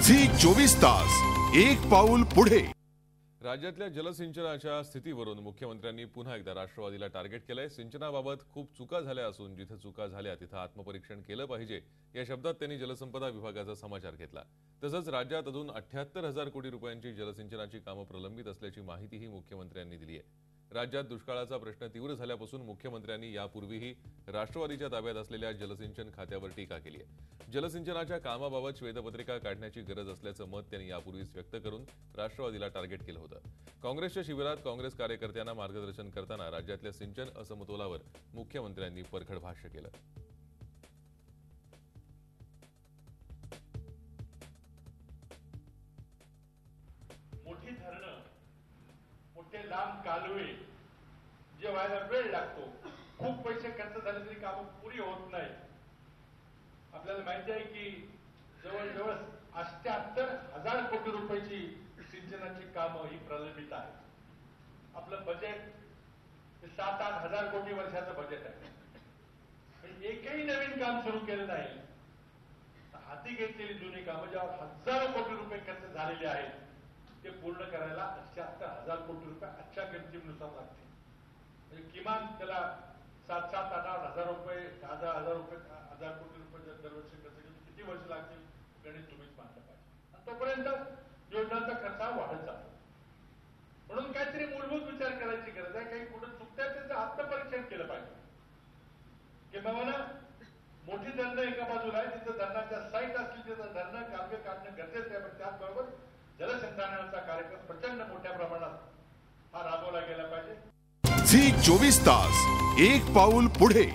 Zee 24 तास एक पाऊल पुढे। राज्यातल्या जलसिंचनाच्या स्थितीवरून मुख्यमंत्र्यांनी पुन्हा एकदा राष्ट्रवादीला टार्गेट केलंय। सिंचनाबाबत खूप चुका झाल्या असून जिथे चुका झाल्या तिथे आत्मपरीक्षण केलं पाहिजे या शब्दात त्यांनी जलसंपदा विभागाचा समाचार घेतला। तसंच राज्यात अजून 78,000 कोटी रुपयांची जलसिंचनाची कामं प्रलंबित असल्याची माहितीही मुख्यमंत्र्यांनी दिली आहे। राज्यात दुष्काळाचा प्रश्न तीव्र झाल्यापासून मुख्यमंत्र्यांनी यापूर्वीही राष्ट्रवादीच्या ताब्यात असलेल्या जलसिंचन खात्यावर टीका केली आहे। जलसिंचनाच्या कामाबाबत श्वेतपत्रिका काढण्याची गरज असल्याचं मत त्यांनी यापूर्वीच व्यक्त करून राष्ट्रवादीला टार्गेट केलं होतं। काँग्रेसच्या शिबिरात काँग्रेस कार्यकर्त्यांना मार्गदर्शन करताना राज्यातल्या सिंचन असमतोलावर मुख्यमंत्र्यांनी परखड भाष्य केलं। मोठी धरणं, मोठे लांब कालवे जे व्हायला वेळ लागतो, खूप पैसे खर्च झाले तरी कामं पुरी होत नाही। आपल्याला माहिती आहे की जवळजवळ 78,000 कोटी रुपयाची सिंचनाची कामं ही प्रलंबित आहेत। आपलं बजेट 7-8 हजार कोटी वर्षाचं बजेट आहे, पण एकही नवीन काम सुरू केलं नाही। हाती घेतलेली जुनी कामं ज्यावर हजारो कोटी रुपये खर्च झालेले आहेत ते पूर्ण करायला 78,000 कोटी रुपये आजच्या किमतीनुसार लागतील। म्हणजे किमान त्याला 7-8 हजार रुपये 10,000 कोटी रुपये जर दरवर्षी खर्च केले किती वर्ष लागतील गणित तुम्हीच मांडलं पाहिजे। तोपर्यंत योजनांचा खर्च वाढत जातो। म्हणून काहीतरी मूलभूत विचार करायची गरज आहे। काही कुठे चुकतंय त्याचं आत्मपरीक्षण केलं पाहिजे की बाबा मोठी धरणं एका बाजूला आहे, तिथं धरणाच्या साईट असली तिथं धरणं कालवे काढणं गरजेचं आहे, पण त्याचबरोबर जलसंधारणाचा कार्यक्रम प्रचंड मोठ्या प्रमाणात हा राबवला गेला पाहिजे। झी 24 तास एक पाऊल पुढे।